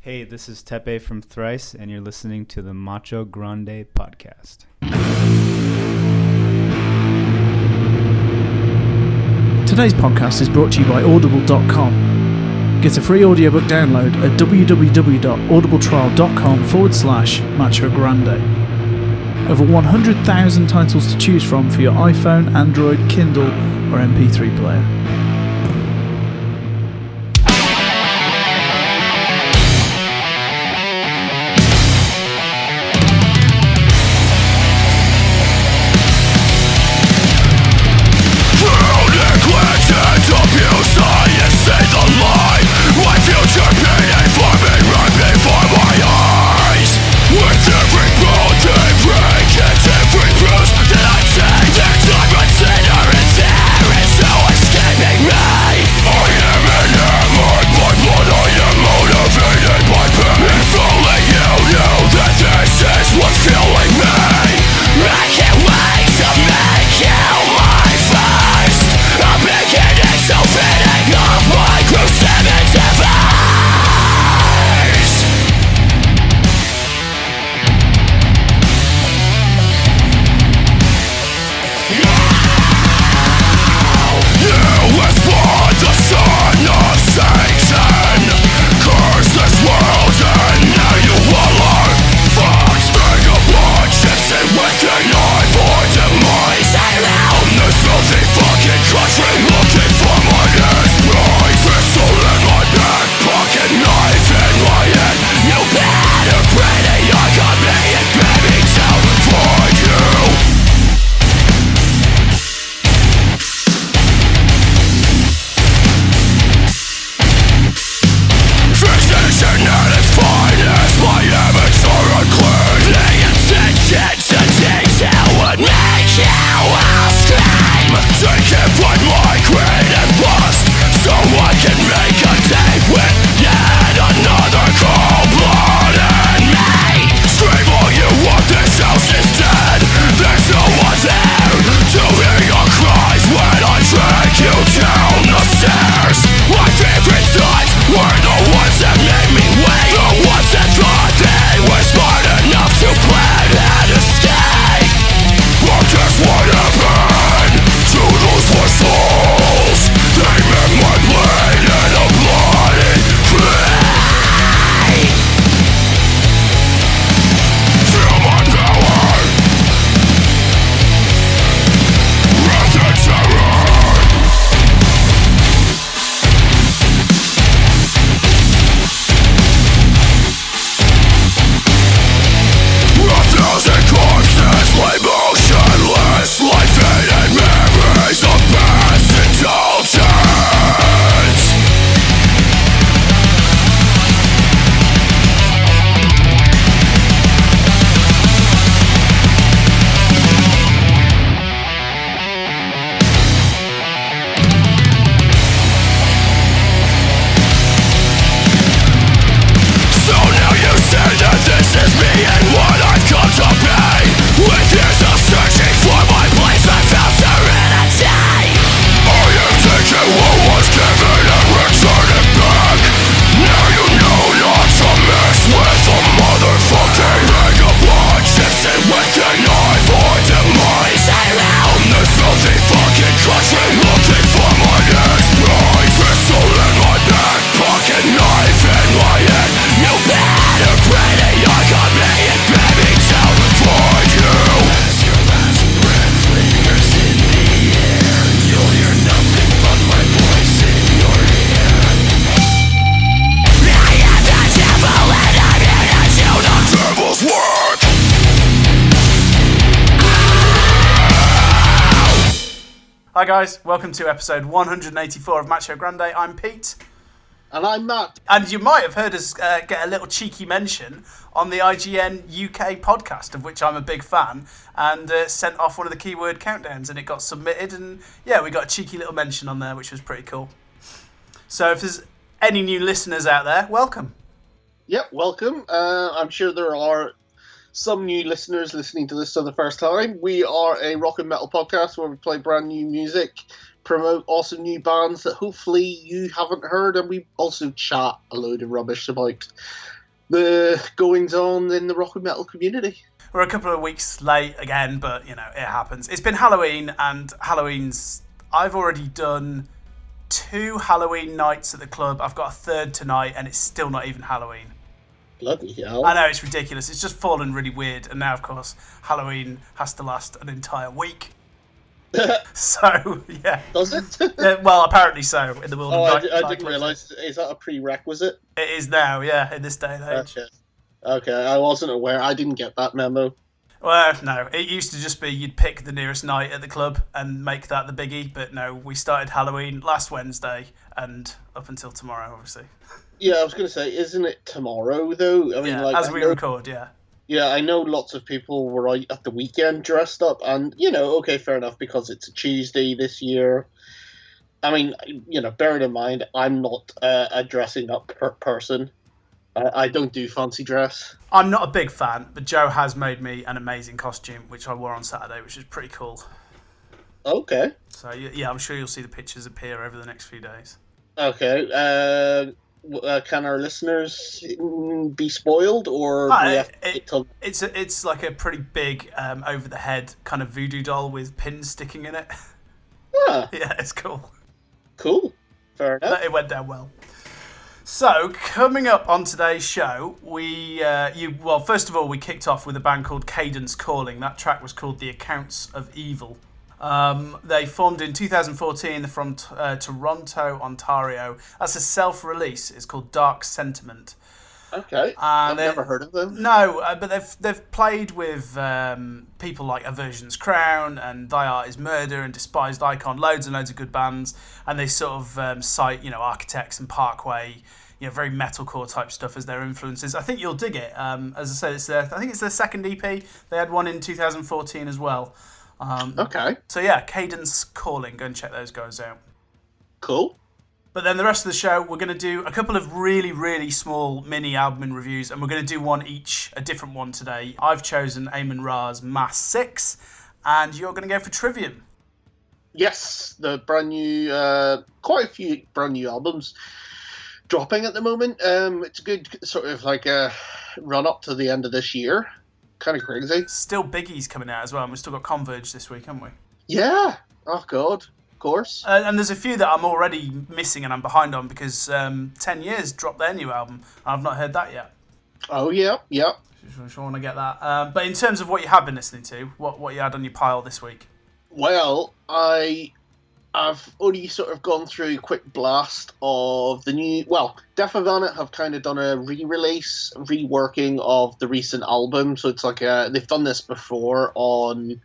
Hey, this is Tepe from Thrice, and you're listening to the Macho Grande podcast. Today's podcast is brought to you by Audible.com. Get a free audiobook download at www.audibletrial.com/Macho Grande. Over 100,000 titles to choose from for your iPhone, Android, Kindle, or MP3 player. Hi guys, welcome to episode 184 of Macho Grande. I'm Pete. And I'm Matt. And you might have heard us get a little cheeky mention on the IGN UK podcast, of which I'm a big fan, and sent off one of the keyword countdowns, and it got submitted, and yeah, we got a cheeky little mention on there, which was pretty cool. So if there's any new listeners out there, welcome. Yep, welcome. I'm sure there are some new listeners listening to this for the first time. We are a rock and metal podcast where we play brand new music promote awesome new bands that hopefully you haven't heard, and we also chat a load of rubbish about the goings on in the rock and metal community. We're a couple of weeks late again, but it happens. It's been Halloween, and I've already done 2 Halloween nights at the club. I've got a third tonight, and it's still not even Halloween. Bloody hell. I know, it's ridiculous. It's just fallen really weird, and now, of course, Halloween has to last an entire week. So, yeah. Does it? Well, apparently so, in the world of I didn't realise. Is that a prerequisite? It is now, yeah, in this day and age. Okay, I wasn't aware. I didn't get that memo. Well, no, it used to just be you'd pick the nearest night at the club and make that the biggie, but no, we started Halloween last Wednesday and up until tomorrow, obviously. Yeah, I was going to say, isn't it tomorrow, though? I mean, as we record, yeah. Yeah, I know lots of people were out at the weekend dressed up, and, okay, fair enough, because it's a Tuesday this year. I mean, bearing in mind, I'm not a dressing up person. I don't do fancy dress. I'm not a big fan, but Joe has made me an amazing costume, which I wore on Saturday, which is pretty cool. Okay. So, yeah, I'm sure you'll see the pictures appear over the next few days. Okay. Can our listeners be spoiled, or it's like a pretty big over the head kind of voodoo doll with pins sticking in it. Yeah. Yeah, it's cool. Cool. Fair enough. It went down well. So, coming up on today's show, first of all, we kicked off with a band called Cadence Calling. That track was called The Accounts of Evil. They formed in 2014 from Toronto, Ontario. That's a self-release. It's called Dark Sentiment. Okay, I've never heard of them. No, but they've played with people like Aversion's Crown and Thy Art Is Murder and Despised Icon, loads and loads of good bands, and they sort of cite Architects and Parkway, very metalcore type stuff as their influences. I think you'll dig it. As I said, I think it's their second EP. They had one in 2014 as well. Okay. So yeah, Cadence Calling. Go and check those guys out. Cool. But then the rest of the show, we're going to do a couple of really, really small mini album reviews, and we're going to do one each, a different one today. I've chosen Amenra's Mass 6, and you're going to go for Trivium. Yes, the brand new, quite a few brand new albums dropping at the moment. It's a good sort of like a run up to the end of this year. Kind of crazy. Still biggies coming out as well, and we've still got Converge this week, haven't we? Yeah. Oh, God. Of course. And there's a few that I'm already missing and I'm behind on because 10 Years dropped their new album. I've not heard that yet. Oh, yeah. Sure want to get that. But in terms of what you have been listening to, what you had on your pile this week? Well, I've only sort of gone through a quick blast of the new... Well, Death of Vanet have kind of done a re-release, reworking of the recent album. So it's like they've done this before on...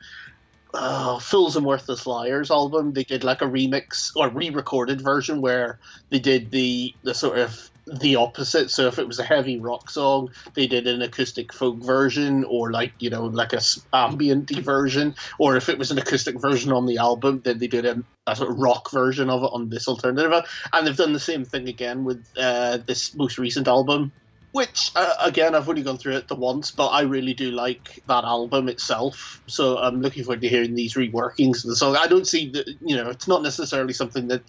Fools and Worthless Liars album. They did like a remix or re-recorded version where they did the sort of the opposite. So if it was a heavy rock song, they did an acoustic folk version, or like a ambient version. Or if it was an acoustic version on the album, then they did a sort of rock version of it on this alternative. And they've done the same thing again with this most recent album. Which, again, I've only gone through it the once, but I really do like that album itself. So I'm looking forward to hearing these reworkings of the song. I don't see that, it's not necessarily something that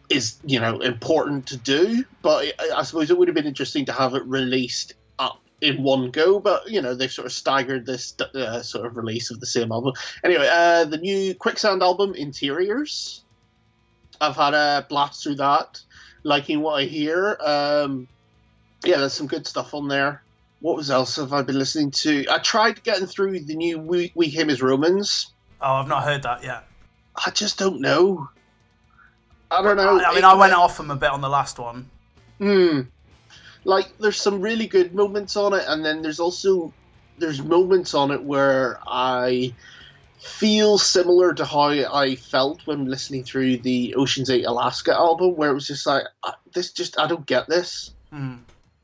is important to do, but I suppose it would have been interesting to have it released up in one go. But, they've sort of staggered this sort of release of the same album. Anyway, the new Quicksand album, Interiors. I've had a blast through that, liking what I hear. Yeah, there's some good stuff on there. What else have I been listening to? I tried getting through the new We Came as Romans. Oh, I've not heard that yet. I just don't know. I don't know. I mean, I went off them a bit on the last one. Like, there's some really good moments on it, and then there's moments on it where I feel similar to how I felt when listening through the Ocean's 8 Alaska album, where it was just like, I don't get this.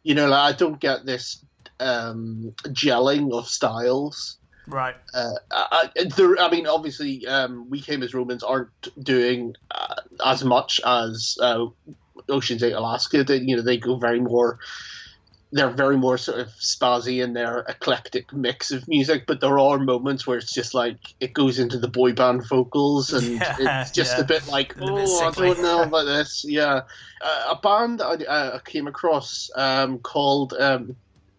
I don't get this gelling of styles. Right. I mean, obviously, We Came as Romans aren't doing as much as Ocean's 8 Alaska. They go very more they're very more sort of spazzy in their eclectic mix of music, but there are moments where it's just like it goes into the boy band vocals, and it's just a bit like, A bit I sickly. don't know about this. Yeah, a band I came across called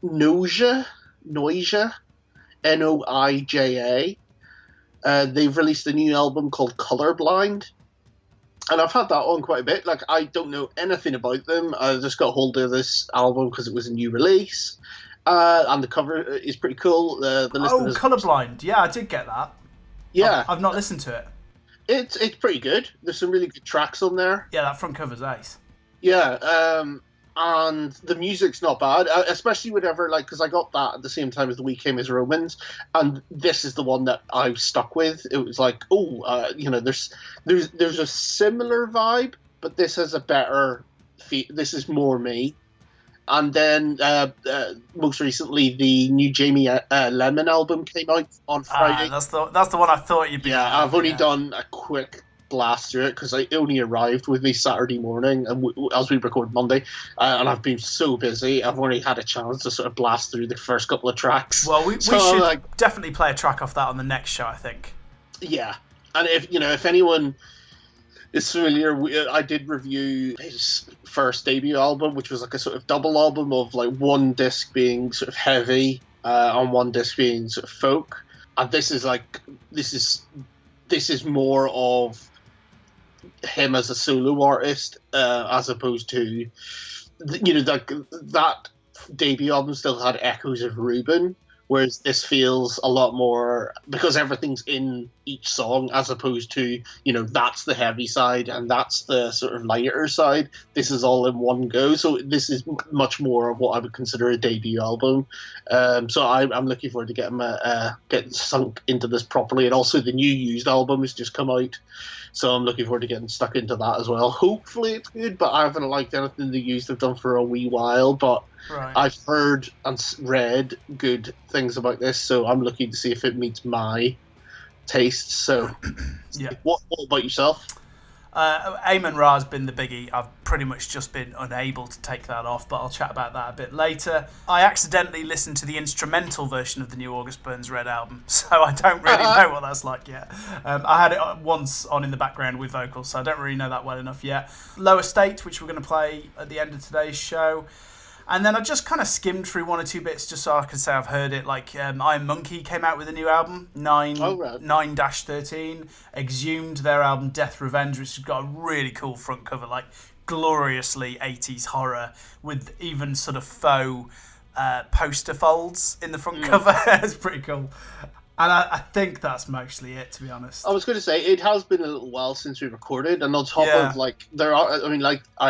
Noisia, Noija. They've released a new album called Colorblind. And I've had that on quite a bit. Like, I don't know anything about them. I just got hold of this album because it was a new release. And the cover is pretty cool. The listeners, Colorblind. Yeah, I did get that. yeah, I've not listened to it. it's pretty good. There's some really good tracks on there. Yeah, that front cover's ace. Yeah, and the music's not bad, especially whenever, like, because I got that at the same time as The Week Came as Romans, and this is the one that I was stuck with. It was like, there's a similar vibe, but this has a better this is more me. And then most recently, the new Jamie Lemon album came out on Friday. That's the one I thought you'd be. Yeah, I've only done a quick blast through it because it only arrived with me Saturday morning, and as we record Monday, and I've been so busy, I've only had a chance to sort of blast through the first couple of tracks. Well, we should definitely play a track off that on the next show, I think. Yeah, and if anyone is familiar, I did review his first debut album, which was like a sort of double album of like one disc being sort of heavy, and one disc being sort of folk, and this is more of him as a solo artist, as opposed to, that debut album still had echoes of Ruben, whereas this feels a lot more, because everything's in each song, as opposed to, that's the heavy side and that's the sort of lighter side. This is all in one go, so this is much more of what I would consider a debut album. So I'm looking forward to getting sunk into this properly, and also the new Used album has just come out, so I'm looking forward to getting stuck into that as well. Hopefully it's good, but I haven't liked anything the Used have done for a wee while, but Right. I've heard and read good things about this, so I'm looking to see if it meets my tastes. So, Yeah. What about yourself? Amenra has been the biggie. I've pretty much just been unable to take that off, but I'll chat about that a bit later. I accidentally listened to the instrumental version of the new August Burns Red album, so I don't really know what that's like yet. I had it once on in the background with vocals, so I don't really know that well enough yet. Lower State, which we're going to play at the end of today's show. And then I just kind of skimmed through one or two bits just so I could say I've heard it. Like Iron Monkey came out with a new album, 9-13. Exhumed their album Death Revenge, which has got a really cool front cover, like gloriously 80s horror with even sort of faux poster folds in the front cover. It's pretty cool. And I think that's mostly it, to be honest. I was going to say, it has been a little while since we recorded, and on top of, I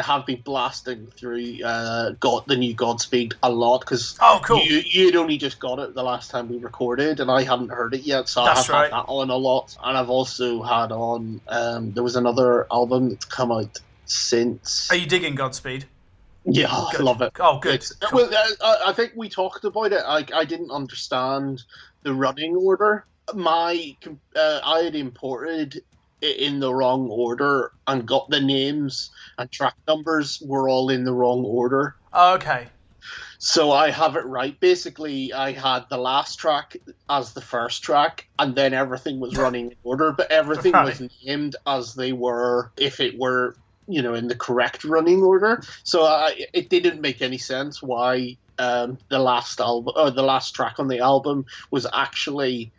have been blasting through the new Godspeed a lot, because cool. you'd only just got it the last time we recorded, and I hadn't heard it yet, so That's I've had that on a lot. And I've also had on, there was another album that's come out since. Are you digging Godspeed? Yeah, I love it. Oh, good. Cool. Well, I think we talked about it. I didn't understand the running order. I had imported it in the wrong order and got the names and track numbers were all in the wrong order. Oh, okay. So I have it right. Basically, I had the last track as the first track, and then everything was running in order, but everything was named as they were, if it were, in the correct running order. So it didn't make any sense why the last album, or the last track on the album, was actually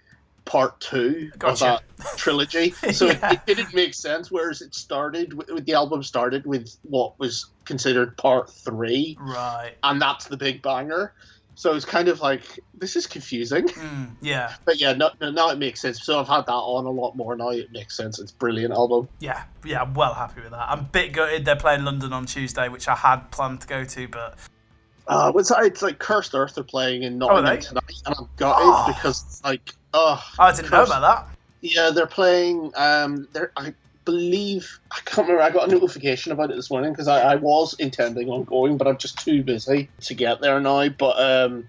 part 2 of that trilogy. So it didn't make sense. Whereas it started with the album started with what was considered part 3, right? And that's the big banger. So it's kind of like, this is confusing. Yeah. But yeah, now it makes sense. So I've had that on a lot more now. It makes sense. It's a brilliant album. Yeah, I'm well happy with that. I'm a bit gutted they're playing London on Tuesday, which I had planned to go to, but... it's like Cursed Earth are playing in Nottingham tonight, and I'm gutted because it's like, I didn't know about that. Yeah, they're playing, I believe, I can't remember, I got a notification about it this morning because I was intending on going, but I'm just too busy to get there now. But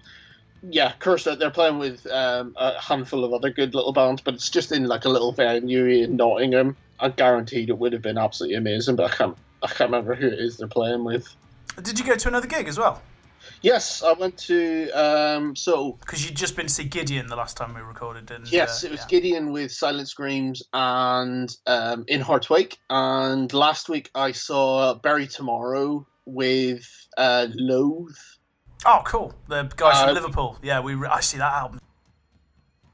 yeah, Cursed Earth, they're playing with a handful of other good little bands, but it's just in like a little venue in Nottingham. I guaranteed it would have been absolutely amazing, but I can't remember who it is they're playing with. Did you go to another gig as well? Yes, I went to Because you'd just been to see Gideon the last time we recorded, and yes, it was Gideon with Silent Screams and In Heart's Wake, and last week I saw Bury Tomorrow with Loathe. Oh, cool! The guys from Liverpool. Yeah, I see that album.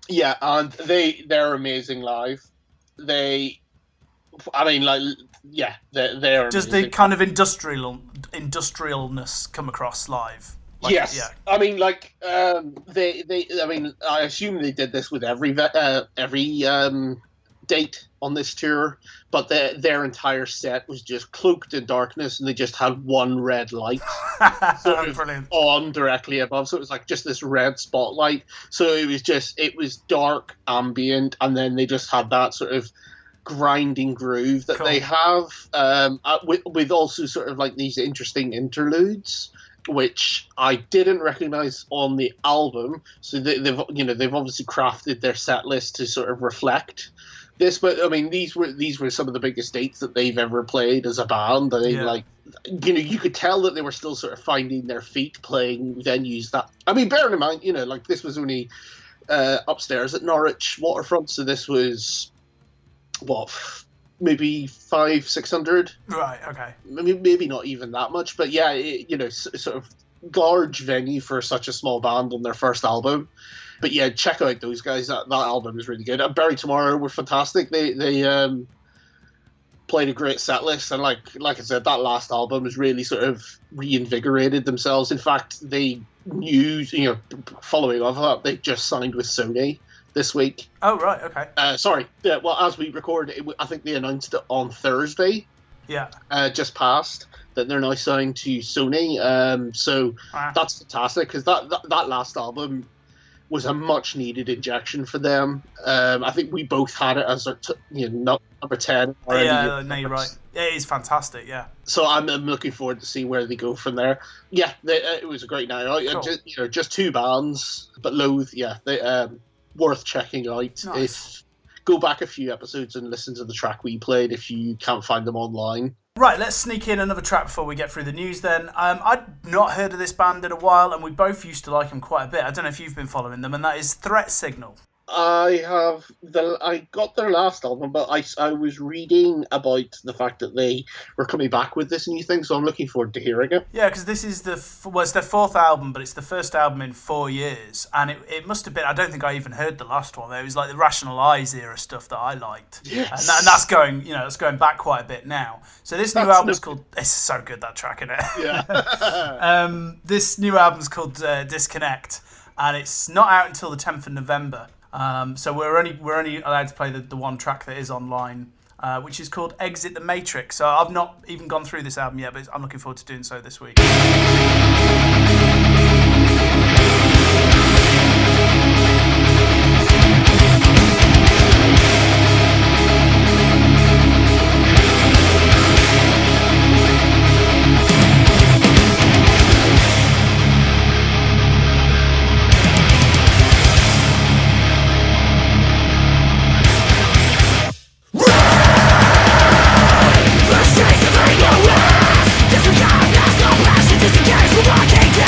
Yeah, and they're amazing live. They're Does the kind of industrialness come across live? Yes. Yeah. I mean, I assume they did this with every date on this tour, but their entire set was just cloaked in darkness, and they just had one red light sort of Brilliant. on directly above. So it was like just this red spotlight. So it was dark, ambient, and then they just had that sort of grinding groove that they have, with also sort of like these interesting interludes, which I didn't recognize on the album. So they've obviously crafted their set list to sort of reflect this. But I mean, these were some of the biggest dates that they've ever played as a band. You could tell that they were still sort of finding their feet playing venues that. I mean, bearing in mind, this was only upstairs at Norwich Waterfront, so this was maybe 500-600. Right. Okay. Maybe not even that much, but yeah, sort of large venue for such a small band on their first album. But yeah, check out those guys. That album is really good. Bury Tomorrow were fantastic. They played a great set list, and like I said, that last album has really sort of reinvigorated themselves. In fact, they knew, following off that, they just signed with Sony this week. Oh, right, okay. Sorry. Yeah, well, as we record, I think they announced it on Thursday. Yeah. Just passed, that they're now signed to Sony. So that's fantastic, because that last album was a much needed injection for them. I think we both had it as number 10. Yeah, no, you're right. Yeah, it's fantastic. Yeah. So I'm looking forward to see where they go from there. Yeah, it was a great night. Cool. Just two bands, but Loathe. Yeah, they worth checking out. Nice. Go back a few episodes and listen to the track we played if you can't find them online. Right, let's sneak in another track before we get through the news then. I'd not heard of this band in a while, and we both used to like them quite a bit. I don't know if you've been following them, and that is Threat Signal. I got their last album, but I was reading about the fact that they were coming back with this new thing, so I'm looking forward to hearing it. Yeah, because this is it's their fourth album, but it's the first album in 4 years, and it must have been, I don't think I even heard the last one. It was like the Rational Eyes era stuff that I liked. Yes. And that's going back quite a bit now. So this new album's called, it's so good, that track, isn't it? Yeah. This new album's called Disconnect, and it's not out until the 10th of November. So we're only allowed to play the one track that is online, which is called Exit the Matrix. So I've not even gone through this album yet, but I'm looking forward to doing so this week. Disregard, there's no passion, disengage, we're walking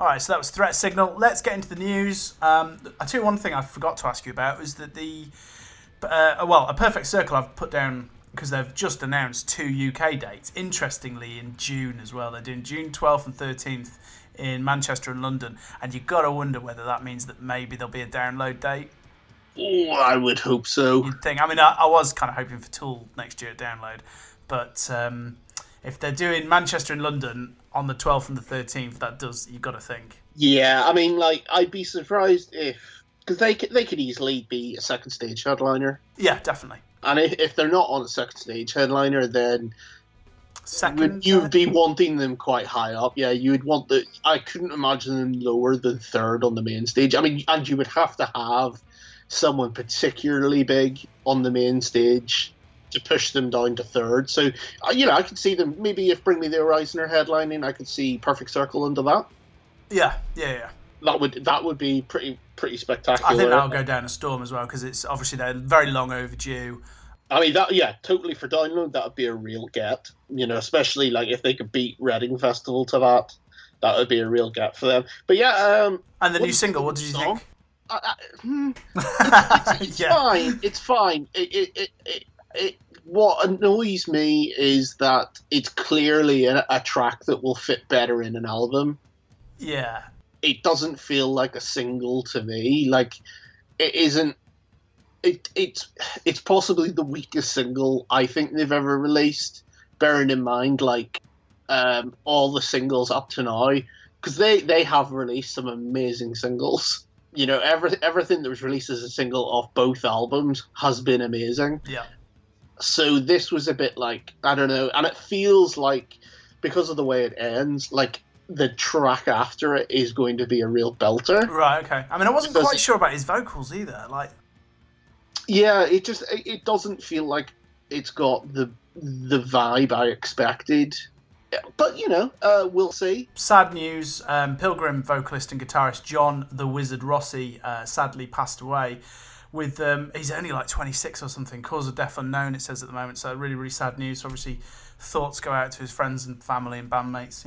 All right, so that was Threat Signal. Let's get into the news. I tell you one thing I forgot to ask you about was that a Perfect Circle I've put down because they've just announced 2 UK dates. Interestingly, in June as well. They're doing June 12th and 13th in Manchester and London. And you've got to wonder whether that means that maybe there'll be a download date. Oh, I would hope so. You'd think. I mean, I was kind of hoping for Tool next year at download. But if they're doing Manchester and London on the 12th and the 13th, you've got to think. Yeah, I mean, like, I'd be surprised if... Because they could easily be a second stage headliner. Yeah, definitely. And if they're not on a second stage headliner, then you'd be wanting them quite high up. Yeah, you would want I couldn't imagine them lower than third on the main stage. I mean, and you would have to have someone particularly big on the main stage to push them down to third. So, I could see them, maybe if Bring Me the Horizon are headlining, I could see Perfect Circle into that. Yeah. That would be pretty spectacular. I think that'll go down a storm as well, because it's obviously they're very long overdue. I mean, totally for download, that would be a real get. Especially like if they could beat Reading Festival to that would be a real get for them. But yeah, and the new single, what did you think? It's fine. It's fine. What annoys me is that it's clearly a track that will fit better in an album. Yeah. It doesn't feel like a single to me. Like, it isn't. It's possibly the weakest single I think they've ever released. Bearing in mind, like, all the singles up to now, because they have released some amazing singles. Everything that was released as a single off both albums has been amazing. Yeah. So this was a bit like, I don't know, and it feels like, because of the way it ends, like the track after it is going to be a real belter. Right, okay. I mean, I wasn't quite sure about his vocals either. Like, yeah, it doesn't feel like it's got the vibe I expected. But, we'll see. Sad news, Pilgrim vocalist and guitarist John the Wizard Rossi sadly passed away with, he's only like 26 or something, cause of death unknown, it says at the moment, so really, really sad news. Obviously, thoughts go out to his friends and family and bandmates,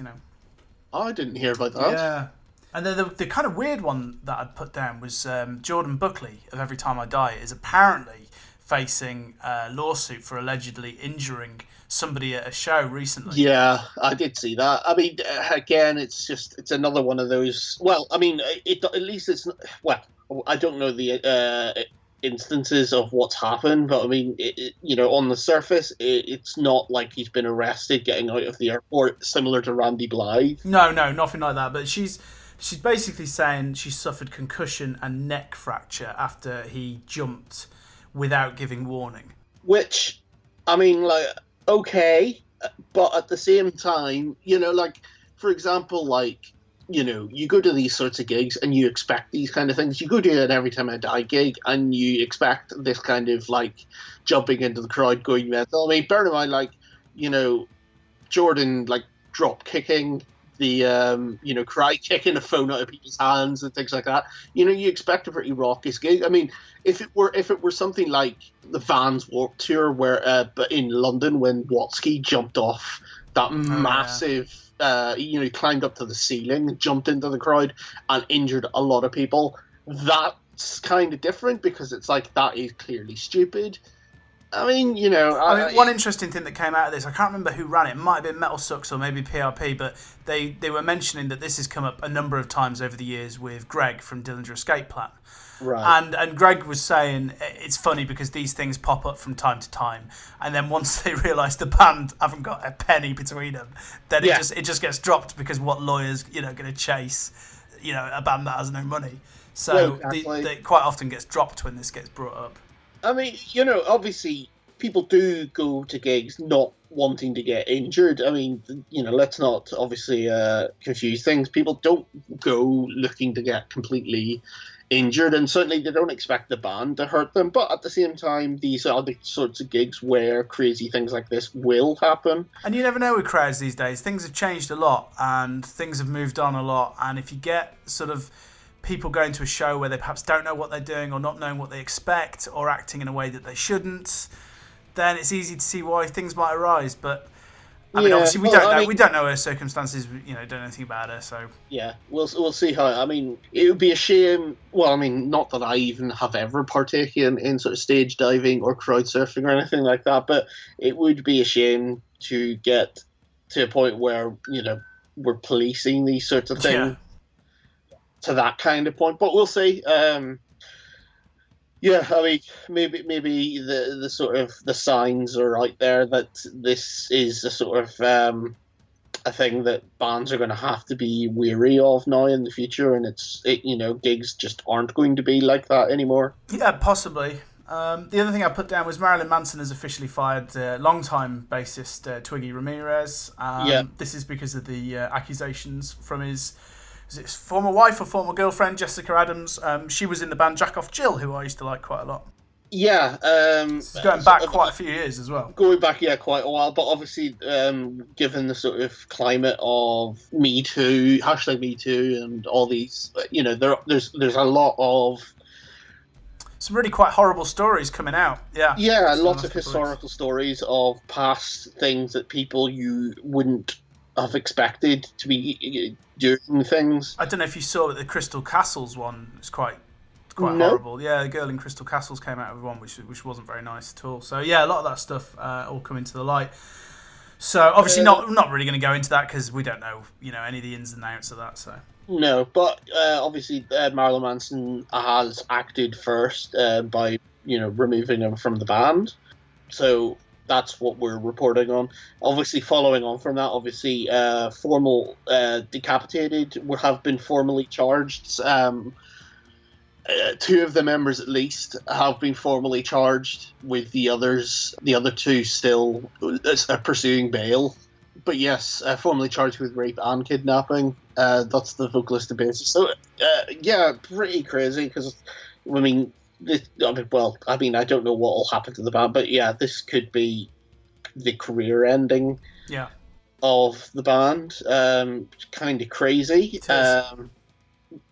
I didn't hear about that. Yeah. And the kind of weird one that I'd put down was Jordan Buckley of Every Time I Die is apparently facing a lawsuit for allegedly injuring somebody at a show recently. Yeah, I did see that. I mean, again, it's another one of those. Well, I mean, at least it's not. Well, I don't know the instances of what's happened, but I mean, on the surface, it's not like he's been arrested getting out of the airport, similar to Randy Blythe. No, nothing like that. But she's basically saying she suffered concussion and neck fracture after he jumped without giving warning. Which, I mean, like, okay, but at the same time, like, for example, like, you go to these sorts of gigs and you expect these kind of things. You go to an Every Time I Die gig and you expect this kind of, like, jumping into the crowd, going mental. I mean, bear in mind, like, Jordan, like, drop kicking, the, cry kicking a phone out of people's hands and things like that. You expect a pretty raucous gig. I mean, if it were something like the Vans Warped Tour, where but in London when Watsky jumped off that massive, he climbed up to the ceiling, jumped into the crowd, and injured a lot of people. That's kind of different because it's like that is clearly stupid. I mean, one interesting thing that came out of this, I can't remember who ran it. It might have been Metal Sucks or maybe PRP, but they were mentioning that this has come up a number of times over the years with Greg from Dillinger Escape Plan. Right. And Greg was saying it's funny because these things pop up from time to time, and then once they realise the band haven't got a penny between them, then it just gets dropped because what lawyers going to chase a band that has no money. So they quite often gets dropped when this gets brought up. I mean, obviously people do go to gigs not wanting to get injured. I mean, let's not obviously confuse things. People don't go looking to get completely injured, and certainly they don't expect the band to hurt them. But at the same time, these are the sorts of gigs where crazy things like this will happen. And you never know with crowds these days. Things have changed a lot, and things have moved on a lot. And if you get sort of people going to a show where they perhaps don't know what they're doing or not knowing what they expect or acting in a way that they shouldn't, then it's easy to see why things might arise. But I mean, obviously we well, don't I know. mean- We don't know her circumstances. You know, don't know anything about her. So Yeah, we'll see how. I mean, it would be a shame. Well, I mean, not that I even have ever partaken in sort of stage diving or crowd surfing or anything like that, but it would be a shame to get to a point where we're policing these sorts of things to that kind of point. But we'll see. Yeah, I mean, maybe the sort of the signs are out there that this is a sort of a thing that bands are going to have to be weary of now in the future, and gigs just aren't going to be like that anymore. Yeah, possibly. The other thing I put down was Marilyn Manson has officially fired longtime bassist Twiggy Ramirez. This is because of the accusations from his former wife or former girlfriend, Jessica Adams. She was in the band Jack Off Jill, who I used to like quite a lot. Yeah. It's going back quite a few years as well. Going back, quite a while. But obviously, given the sort of climate of Me Too, #MeToo, and all these, there's a lot of some really quite horrible stories coming out. Yeah. Yeah, lots of historical stories of past things that people you wouldn't have expected to be doing things. I don't know if you saw the Crystal Castles one. It's quite horrible. Yeah, the girl in Crystal Castles came out with one which wasn't very nice at all. So yeah, a lot of that stuff all coming to the light. So obviously not really going to go into that because we don't know any of the ins and outs of that. So no, but obviously Marilyn Manson has acted first by removing him from the band. So that's what we're reporting on. Obviously, following on from that, formal decapitated have been formally charged. Two of the members, at least, have been formally charged. With the others, the other two still pursuing bail. But yes, formally charged with rape and kidnapping. That's the vocalist and bassist. So pretty crazy. Because I don't know what will happen to the band, but yeah, this could be the career ending. Yeah. Of the band. Kind of crazy.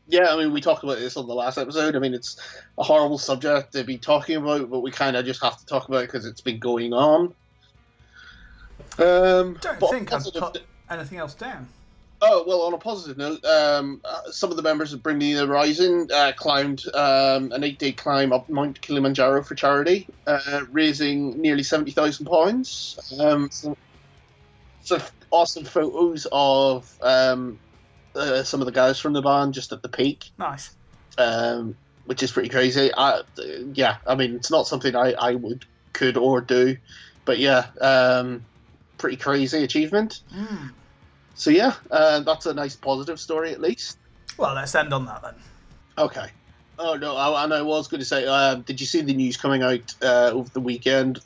We talked about this on the last episode. I mean, it's a horrible subject to be talking about, but we kind of just have to talk about it because it's been going on. Don't think I've put anything else down. Oh, well, on a positive note, some of the members of Bring Me the Horizon climbed an 8-day climb up Mount Kilimanjaro for charity, raising nearly £70,000. Some awesome photos of some of the guys from the band just at the peak. Nice. Which is pretty crazy. It's not something I could or do, but pretty crazy achievement. So that's a nice positive story at least. Well, let's end on that then. Okay. Oh no, and I was going to say, did you see the news coming out over the weekend?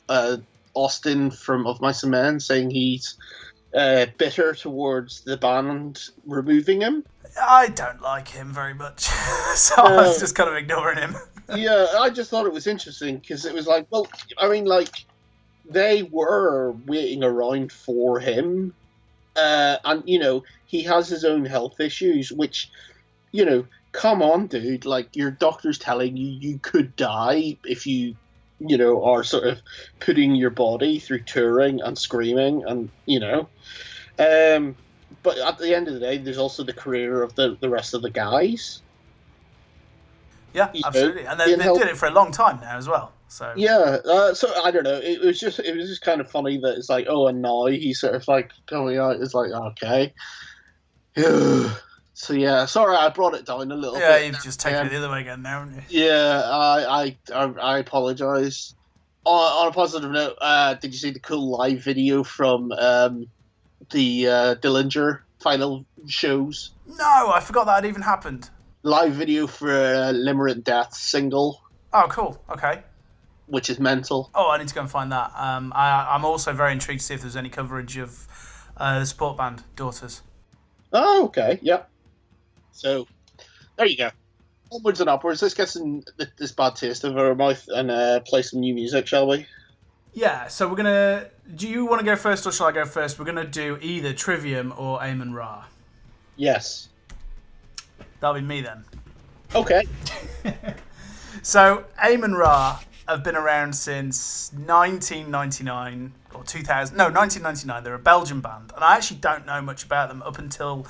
Austin from Of Mice and Men saying he's bitter towards the band removing him. I don't like him very much, so I was just kind of ignoring him. Yeah, I just thought it was interesting because it was like, well, I mean, like, they were waiting around for him, and he has his own health issues, which, come on, dude, like, your doctor's telling you could die if you are sort of putting your body through touring and screaming and, but at the end of the day, there's also the career of the rest of the guys. Yeah, absolutely. And they've been doing it for a long time now as well. So yeah, so I don't know. It was just kind of funny that it's like, oh, and now he's sort of like coming out. It's like, okay. So yeah, sorry, I brought it down a little bit. Yeah, you've just taken it the other way again now, haven't you? Yeah, I apologise. On a positive note, did you see the cool live video from the Dillinger final shows? No, I forgot that had even happened. Live video for Limerent Death single. Oh, cool. Okay. Which is mental. Oh, I need to go and find that. I'm also very intrigued to see if there's any coverage of the support band Daughters. Oh, okay. Yep. So, there you go. Onwards and upwards. Let's get this bad taste of our mouth and play some new music, shall we? Yeah, so we're going to... Do you want to go first or shall I go first? We're going to do either Trivium or Amenra. Yes. That'll be me then. Okay. So, Amenra have been around since 1999 or 2000. No, 1999. They're a Belgian band, and I actually don't know much about them up until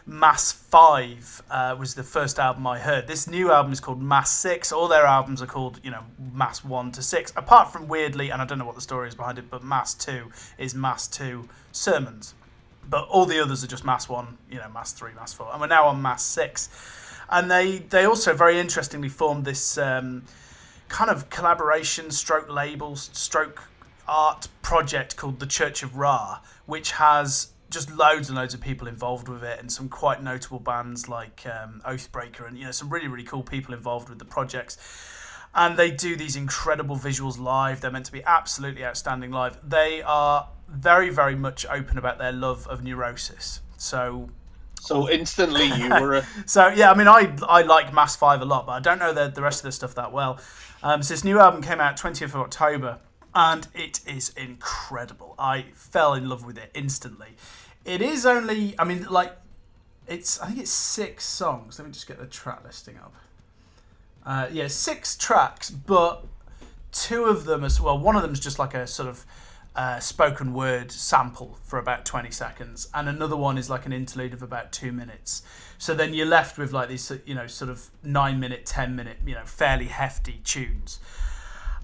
Mass 5 was the first album I heard. This new album is called Mass 6. All their albums are called, Mass 1 to 6. Apart from, weirdly, and I don't know what the story is behind it, but Mass 2 is Mass 2 Sermons. But all the others are just Mass 1, Mass 3, Mass 4. And we're now on Mass 6. And they also very interestingly formed this kind of collaboration, stroke label, stroke art project called the Church of Ra, which has just loads and loads of people involved with it, and some quite notable bands like Oathbreaker, and some really, really cool people involved with the projects. And they do these incredible visuals live. They're meant to be absolutely outstanding live. They are very, very much open about their love of Neurosis. So instantly you were a... So yeah, I mean, I like Mass 5 a lot, but I don't know the rest of the stuff that well. So this new album came out 20th of October, and it is incredible. I fell in love with it instantly. It is only, I think it's 6 songs. Let me just get the track listing up. 6 tracks, but 2 of them one of them is just like a sort of spoken word sample for about 20 seconds, and another one is like an interlude of about 2 minutes. So then you're left with like these, sort of 9-minute, 10-minute, fairly hefty tunes.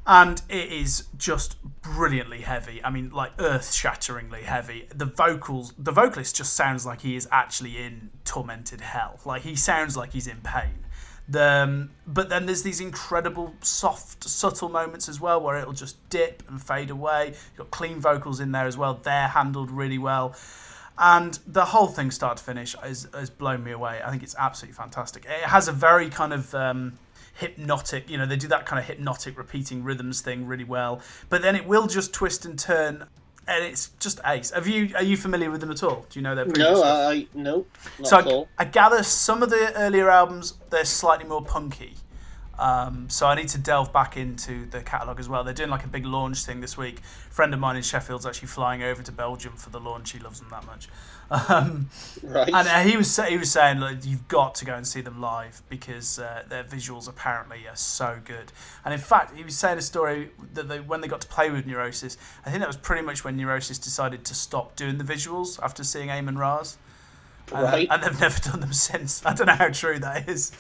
And it is just brilliantly heavy. I mean, like earth-shatteringly heavy. The vocalist just sounds like he is actually in tormented hell. Like, he sounds like he's in pain. But then there's these incredible, soft, subtle moments as well where it'll just dip and fade away. You've got clean vocals in there as well. They're handled really well. And the whole thing, start to finish, has blown me away. I think it's absolutely fantastic. It has a very kind of... hypnotic, they do that kind of hypnotic repeating rhythms thing really well, but then it will just twist and turn, and it's just ace. Are you familiar with them at all? Do you know their previous stuff? No, not so at all. I gather some of the earlier albums, they're slightly more punky, so I need to delve back into the catalogue as well. They're doing like a big launch thing this week. A friend of mine in Sheffield's actually flying over to Belgium for the launch. He loves them that much. Right. And he was saying, like, you've got to go and see them live because their visuals apparently are so good. And in fact, he was saying a story that when they got to play with Neurosis, I think that was pretty much when Neurosis decided to stop doing the visuals after seeing Amenra's. Right. And they've never done them since. I don't know how true that is.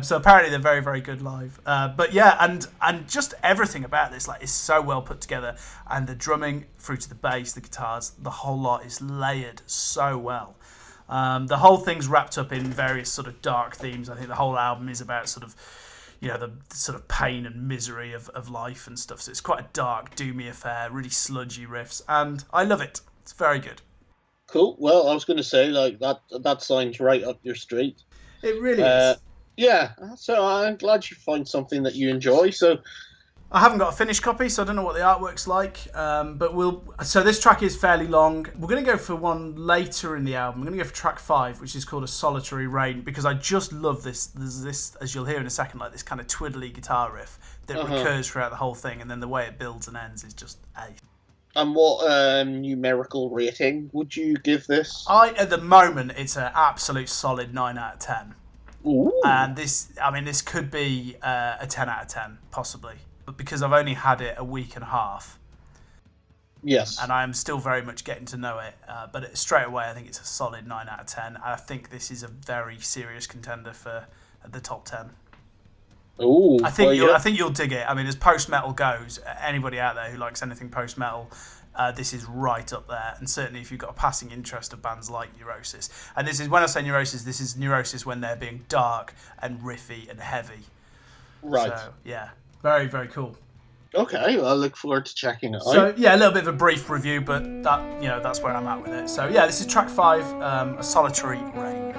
So apparently they're very, very good live. But yeah, and just everything about this is so well put together, and the drumming through to the bass, the guitars, the whole lot is layered so well. The whole thing's wrapped up in various sort of dark themes. I think the whole album is about sort of, the sort of pain and misery of life and stuff. So it's quite a dark, doomy affair, really sludgy riffs, and I love it. It's very good. Cool. Well, I was going to say, that sounds right up your street. It really is. Yeah, so I'm glad you find something that you enjoy. So I haven't got a finished copy, so I don't know what the artwork's like. So this track is fairly long. We're going to go for one later in the album. We're going to go for track 5, which is called A Solitary Rain, because I just love this. There's this, as you'll hear in a second, like this kind of twiddly guitar riff that recurs throughout the whole thing, and then the way it builds and ends is just ace. And what numerical rating would you give this? At the moment, it's an absolute solid 9 out of 10. Ooh. And this could be a 10 out of 10, possibly. But because I've only had it a week and a half. Yes. And I am still very much getting to know it. But straight away, I think it's a solid 9 out of 10. I think this is a very serious contender for the top 10. Ooh. I think you'll dig it. I mean, as post-metal goes, anybody out there who likes anything post-metal, this is right up there. And certainly if you've got a passing interest of bands like Neurosis. And this is, when I say Neurosis, this is Neurosis when they're being dark and riffy and heavy. Right. So, yeah. Very, very cool. Okay, well, I look forward to checking it out. So, yeah, a little bit of a brief review, but that's where I'm at with it. So, yeah, this is track 5, A Solitary Rain.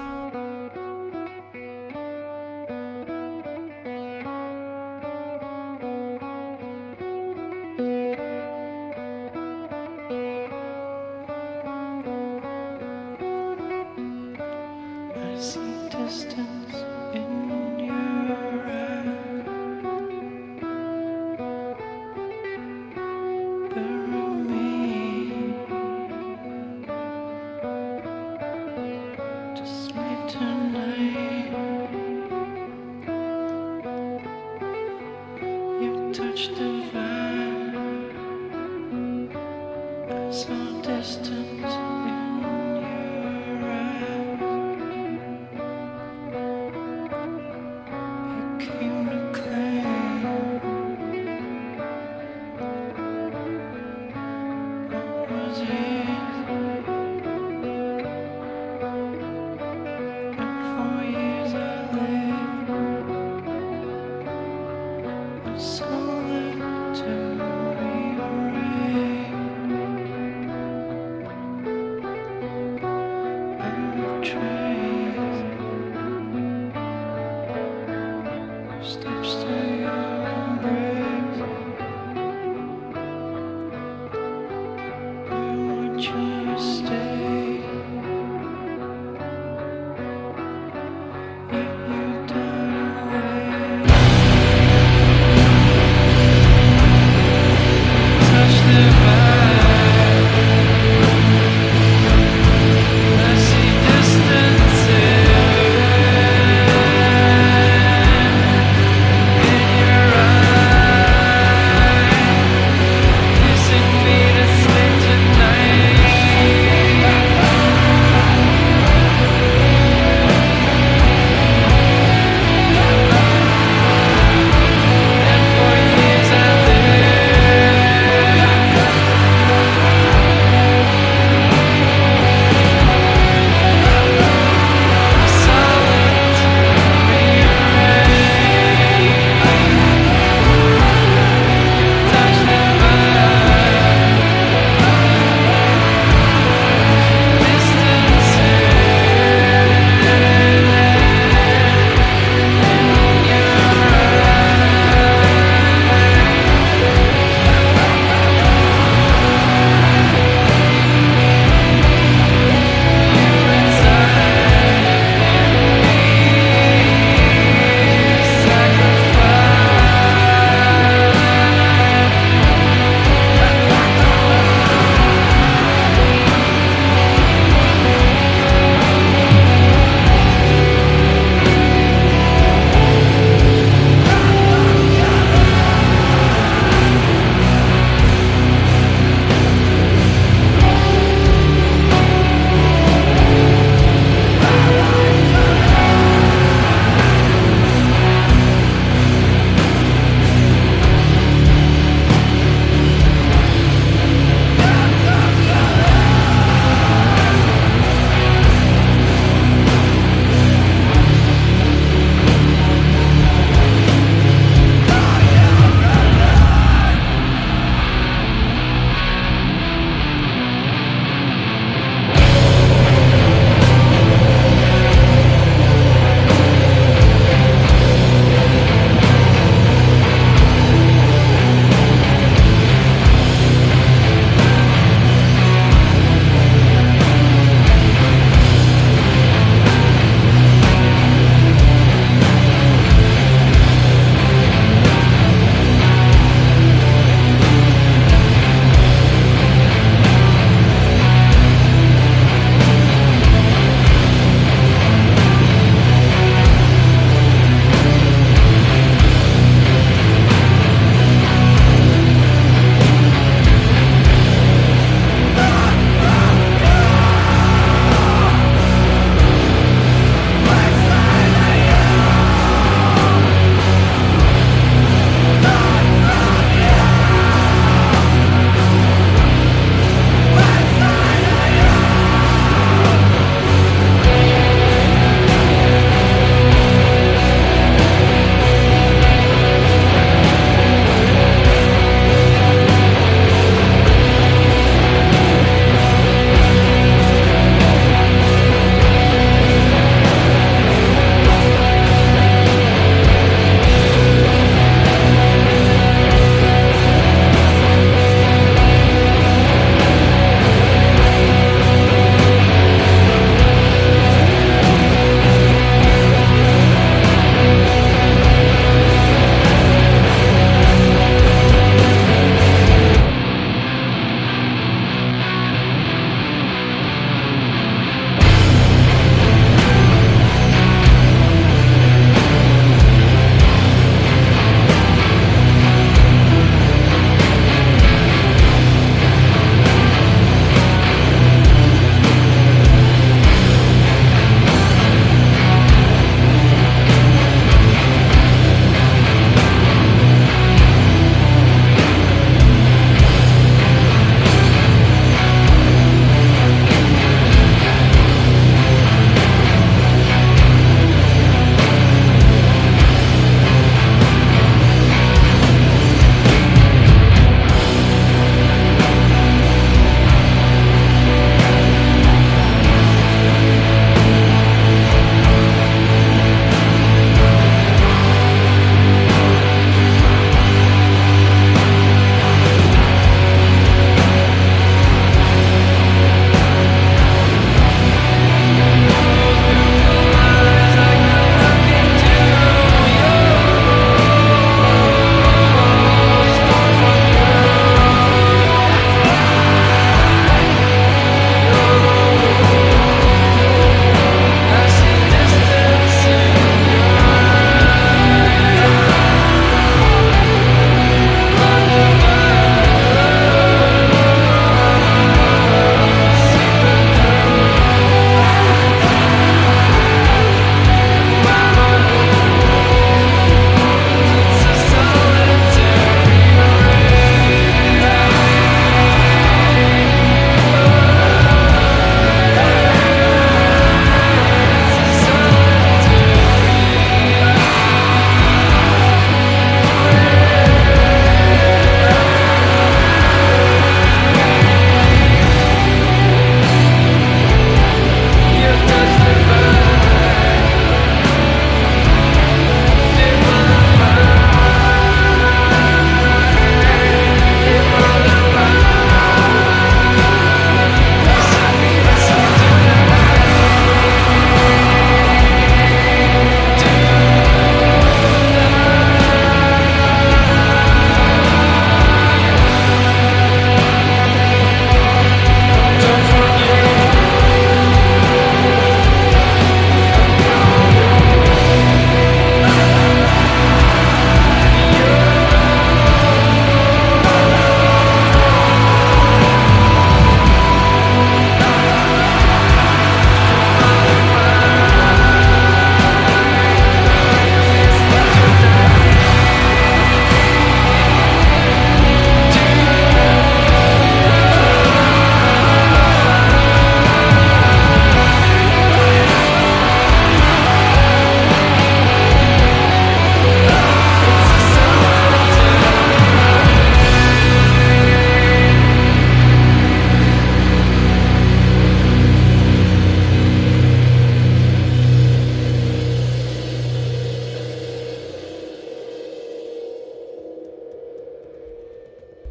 Tonight, you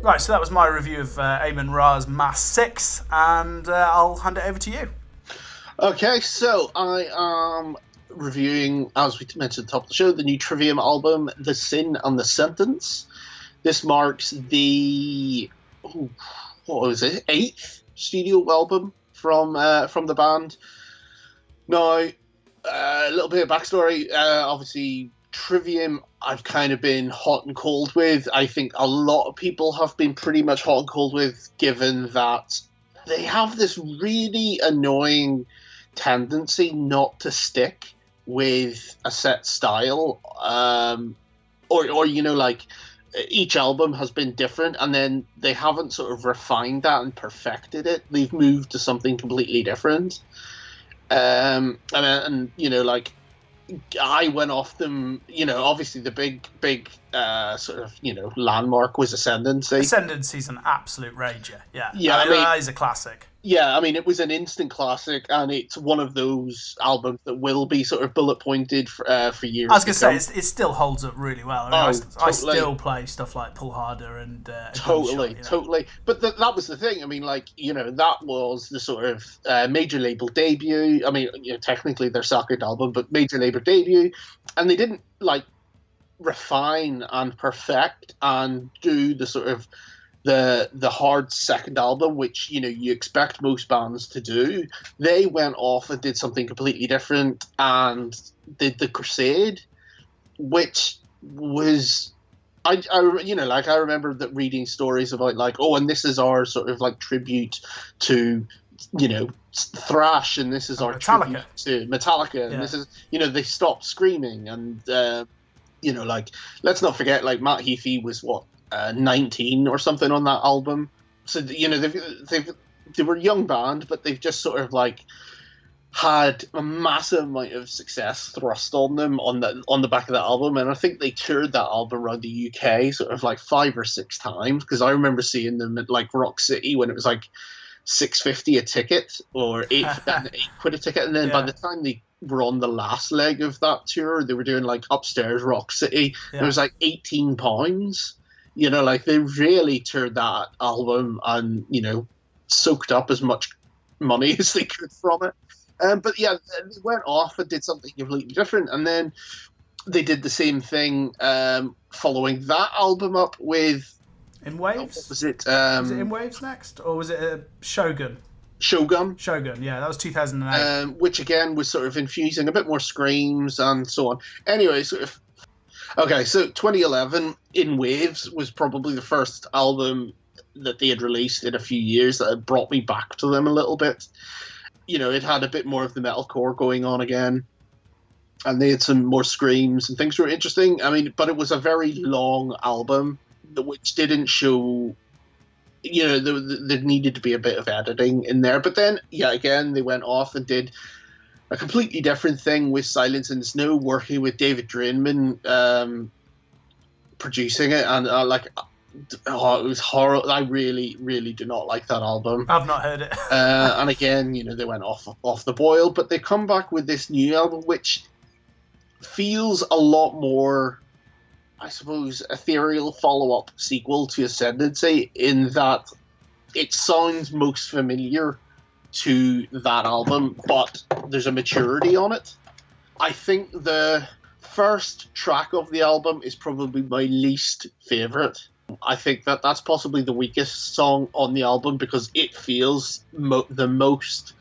Right, so that was my review of Amenra's Mass 6, and I'll hand it over to you. Okay, so I am reviewing, as we mentioned at the top of the show, the new Trivium album, The Sin and the Sentence. This marks the, eighth studio album from the band. Now, a little bit of backstory. Obviously, Trivium I've kind of been hot and cold with. I think a lot of people have been pretty much hot and cold with, given that they have this really annoying tendency not to stick with a set style, or like each album has been different, and then they haven't sort of refined that and perfected it. They've moved to something completely different. And like I went off them. Obviously the big sort of landmark was Ascendancy. Ascendancy's an absolute rager. Yeah. Yeah, I mean, that is a classic. Yeah, I mean, it was an instant classic, and it's one of those albums that will be sort of bullet pointed for years. I was going to say, it still holds up really well. I still play stuff like Pull Harder and totally. But that was the thing. I mean, that was the sort of major label debut. I mean, technically their second album, but major label debut, and they didn't refine and perfect and do the sort of the hard second album, which you expect most bands to do. They went off and did something completely different and did the Crusade, which was I remember that reading stories about and this is our sort of tribute to thrash, and this is our Metallica. tribute to Metallica, and this is they stopped screaming, and let's not forget Matt Heafy was 19 or something on that album, so they were a young band, but they've just sort of had a massive amount of success thrust on them on the back of that album, and I think they toured that album around the UK sort of 5 or 6 times, because I remember seeing them at Rock City when it was $6.50 a ticket or £8 a ticket, and then by the time they were on the last leg of that tour, they were doing upstairs Rock City. It was £18. They really toured that album and soaked up as much money as they could from it. But yeah, they went off and did something completely different, and then they did the same thing following that album up with In Waves. Was it In Waves next, or was it Shogun? Shogun, yeah, that was 2008. which again was sort of infusing a bit more screams and so on. Anyway, okay, so 2011, In Waves was probably the first album that they had released in a few years that had brought me back to them a little bit. It had a bit more of the metalcore going on again, and they had some more screams and things were interesting. I mean, but it was a very long album, which didn't show, there needed to be a bit of editing in there. But then, again, they went off and did a completely different thing with Silence in the Snow, working with David Drainman, producing it, and it was horrible. I really, really do not like that album. I've not heard it. And again, they went off the boil, but they come back with this new album, which feels a lot more, I suppose, ethereal follow-up sequel to Ascendancy, in that it sounds most familiar to that album, but there's a maturity on it. I think the first track of the album is probably my least favourite. I think that's possibly the weakest song on the album, because it feels the most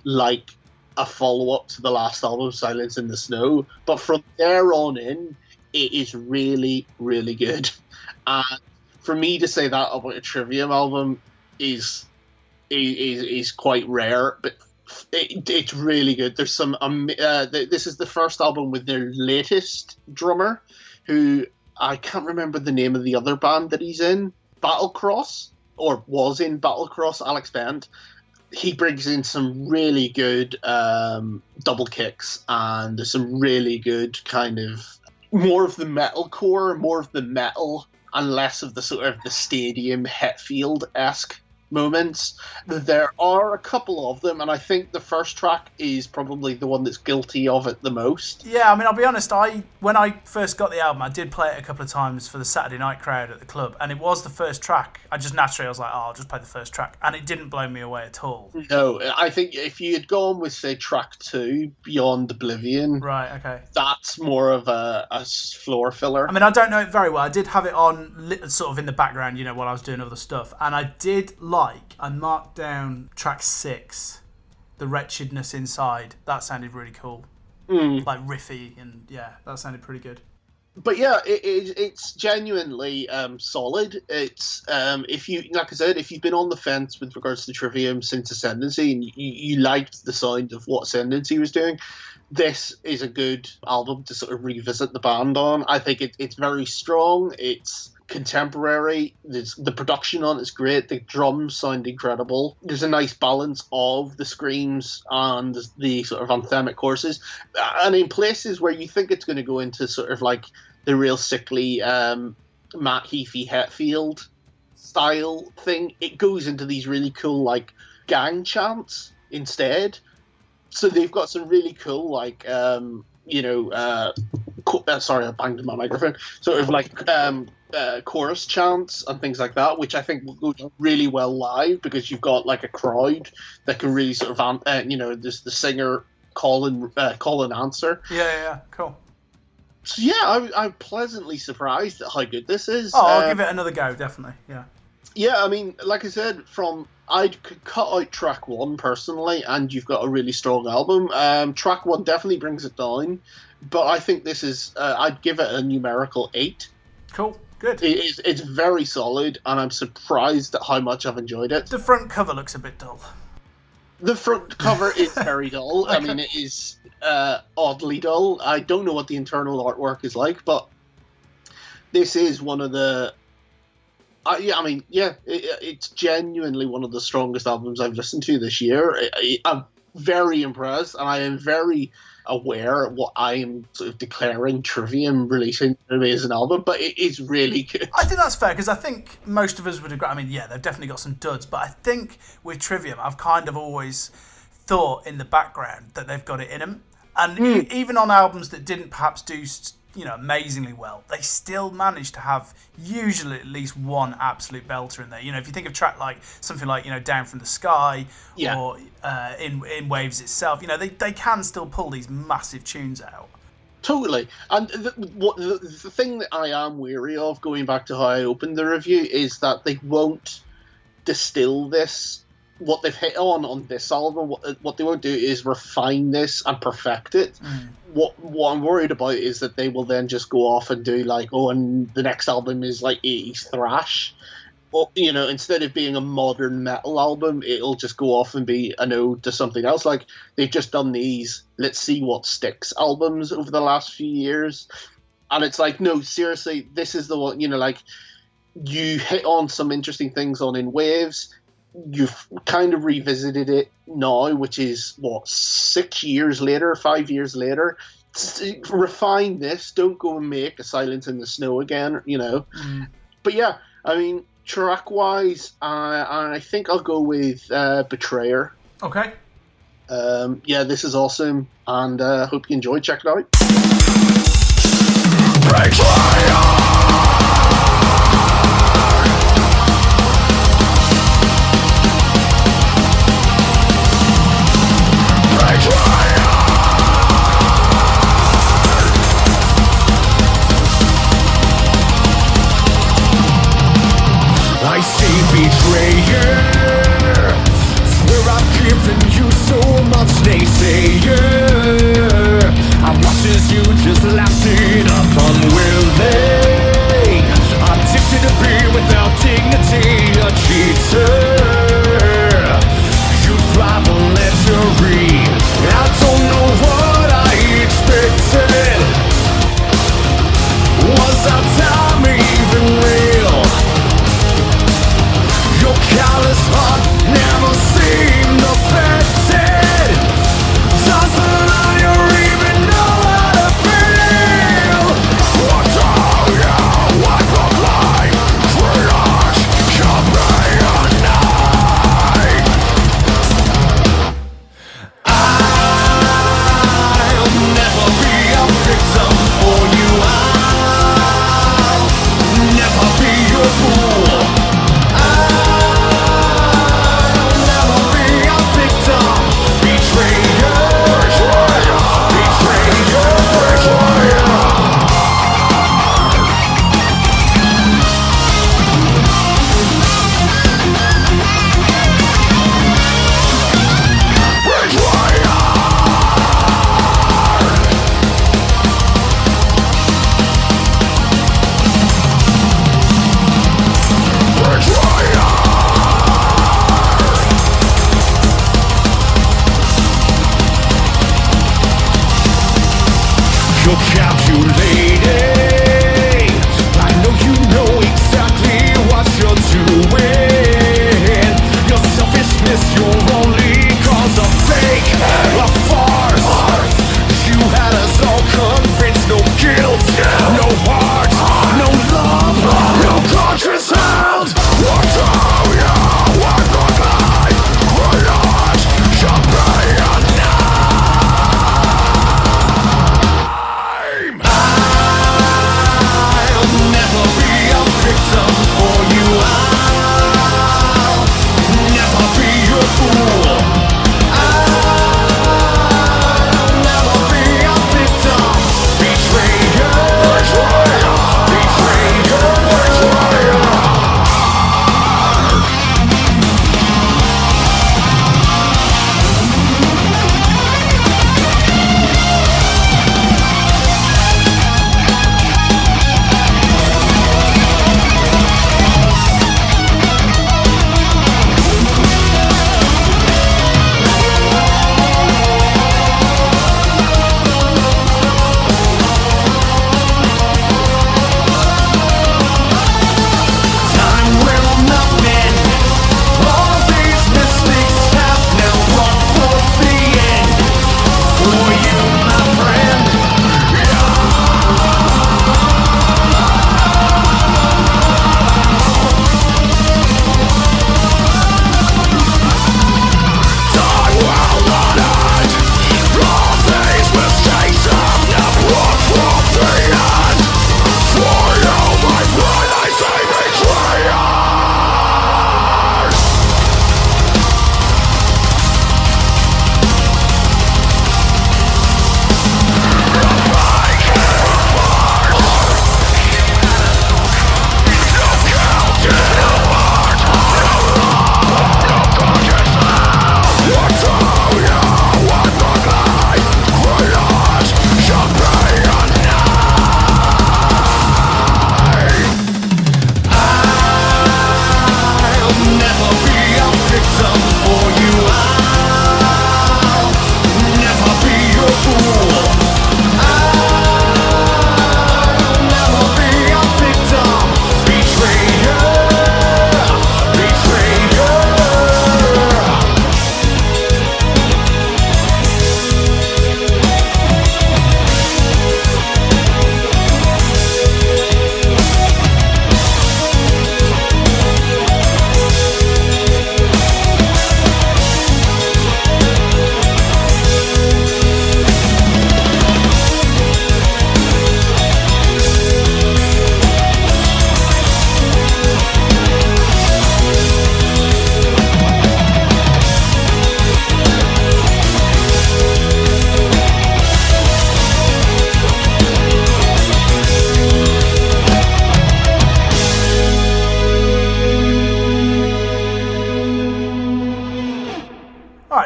like a follow-up to the last album, Silence in the Snow. But from there on in, it is really, really good. And for me to say that about a Trivium album is quite rare, but it's really good. There's some. This is the first album with their latest drummer, who I can't remember the name of the other band that he's in. Battlecross, or was in Battlecross, Alex Band. He brings in some really good double kicks, and there's some really good kind of more of the metalcore, more of the metal, and less of the sort of the stadium Hetfield-esque moments. There are a couple of them, and I think the first track is probably the one that's guilty of it the most. Yeah, I mean, I'll be honest, when I first got the album, I did play it a couple of times for the Saturday night crowd at the club, and it was the first track. I was like, oh, I'll just play the first track, and it didn't blow me away at all. No, I think if you had gone with, say, track 2, Beyond Oblivion, right, okay, that's more of a floor filler. I mean, I don't know it very well. I did have it on sort of in the background, while I was doing other stuff, and I marked down track 6, The Wretchedness Inside. That sounded really cool. Like riffy, and yeah, that sounded pretty good. But yeah, it's genuinely solid. It's if you, like I said, if you've been on the fence with regards to Trivium since Ascendancy and you liked the sound of what Ascendancy was doing, this is a good album to sort of revisit the band on. I think it's very strong. It's contemporary. The production on it's great. The drums sound incredible. There's a nice balance of the screams and the sort of anthemic choruses, and in places where you think it's going to go into sort of like the real sickly Matt Heafy Hetfield style thing, it goes into these really cool like gang chants instead. So they've got some really cool like sorry, I banged my microphone. Sort of like chorus chants and things like that, which I think will go really well live because you've got like a crowd that can really sort of there's the singer call and answer. Yeah, cool. So yeah, I'm pleasantly surprised at how good this is. Oh, I'll give it another go, definitely. Yeah, I mean, like I said, I'd cut out track 1 personally, and you've got a really strong album. Track 1 definitely brings it down, but I think this is, I'd give it a numerical 8. Cool, good. It's very solid, and I'm surprised at how much I've enjoyed it. The front cover looks a bit dull. The front cover is very dull. I mean, it is oddly dull. I don't know what the internal artwork is like, but this is one of the... it's genuinely one of the strongest albums I've listened to this year. I'm very impressed, and I am very aware of what I am sort of declaring Trivium releasing as an album, but it is really good. I think that's fair, because I think most of us would agree. I mean, yeah, they've definitely got some duds, but I think with Trivium, I've kind of always thought in the background that they've got it in them. And even on albums that didn't perhaps do amazingly well, they still manage to have usually at least one absolute belter in there. If you think of track like something like Down from the Sky, or in Waves itself, they can still pull these massive tunes out. Totally. And the thing that I am weary of, going back to how I opened the review, is that they won't distill this. What they've hit on this album, what they won't do is refine this and perfect it. What I'm worried about is that they will then just go off and do like, and the next album is like 80s thrash. Or, instead of being a modern metal album, it'll just go off and be an ode to something else. Like, they've just done these Let's See What Sticks albums over the last few years. And it's like, no, seriously, this is the one, like, you hit on some interesting things on In Waves. You've kind of revisited it now, which is, 5 years later? Refine this. Don't go and make a Silence in the Snow again, But yeah, I mean, track-wise, I think I'll go with Betrayer. Okay. This is awesome, and hope you enjoyed. Check it out. I see betrayer. Swear I've given you so much, naysayer. I watch as you just lapped it up unwilling.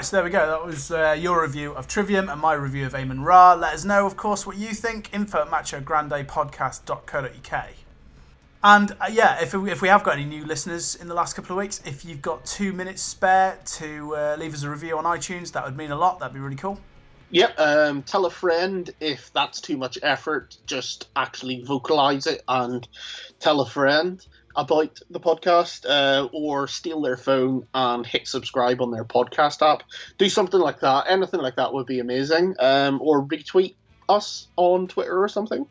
so there we go. That was your review of Trivium and my review of Amenra. Let us know, of course, what you think. info@machograndepodcast.co.uk. And if we have got any new listeners in the last couple of weeks, if you've got 2 minutes spare to leave us a review on iTunes, that would mean a lot. That'd be really cool. Yep, tell a friend. If that's too much effort, just actually vocalize it and tell a friend about the podcast, or steal their phone and hit subscribe on their podcast app. Do something like that. Anything like that would be amazing. Or retweet us on Twitter or something.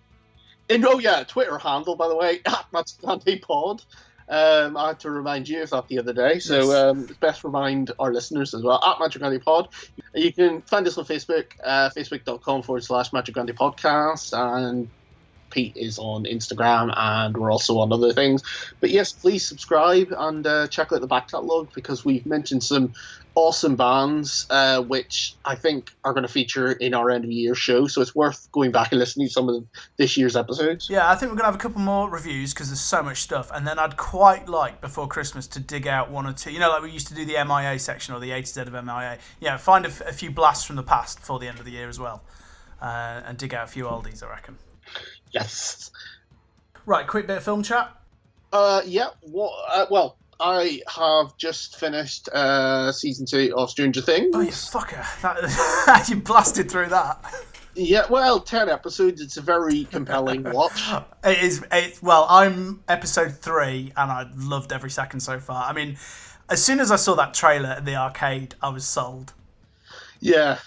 And Twitter handle, by the way, @MachoGrandePod. I had to remind you of that the other day, so it's best remind our listeners as well, @MachoGrandePod. You can find us on Facebook, facebook.com/MachoGrandePodcast, and Pete is on Instagram, and we're also on other things. But yes, please subscribe and check out the back catalogue, because we've mentioned some awesome bands which I think are going to feature in our end of year show, so it's worth going back and listening to some of this year's episodes. Yeah, I think we're going to have a couple more reviews because there's so much stuff, and then I'd quite like before Christmas to dig out one or two, like we used to do the MIA section or the A to Z of MIA. Yeah, find a few blasts from the past before the end of the year as well, and dig out a few oldies, I reckon. Yes. Right, quick bit of film chat. I have just finished season 2 of Stranger Things. Oh, you fucker. You blasted through that. Yeah, well, 10 episodes. It's a very compelling watch. It is. I'm episode 3, and I loved every second so far. I mean, as soon as I saw that trailer at the arcade, I was sold. Yeah.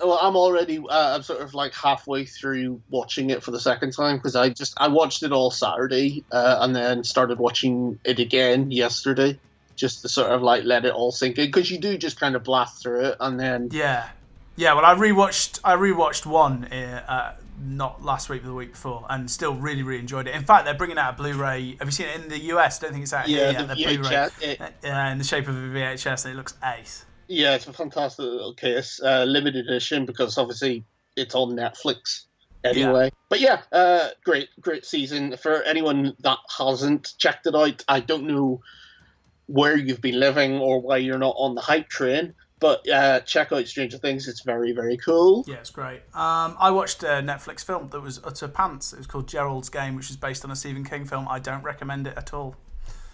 Well, I'm already, I'm sort of like halfway through watching it for the second time, because I watched it all Saturday and then started watching it again yesterday, just to sort of like let it all sink in, because you do just kind of blast through it and then... Yeah. Well, I rewatched one not last week but the week before, and still really, really enjoyed it. In fact, they're bringing out a Blu-ray. Have you seen it in the US? I don't think it's out here yet. The VHS. Blu-ray in the shape of a VHS, and it looks ace. Yeah, it's a fantastic little case, limited edition, because obviously it's on Netflix anyway. Yeah. But yeah, great season. For anyone that hasn't checked it out, I don't know where you've been living or why you're not on the hype train, but check out Stranger Things. It's very, very cool. Yeah, it's great. I watched a Netflix film that was utter pants. It was called Gerald's Game, which is based on a Stephen King film. I don't recommend it at all.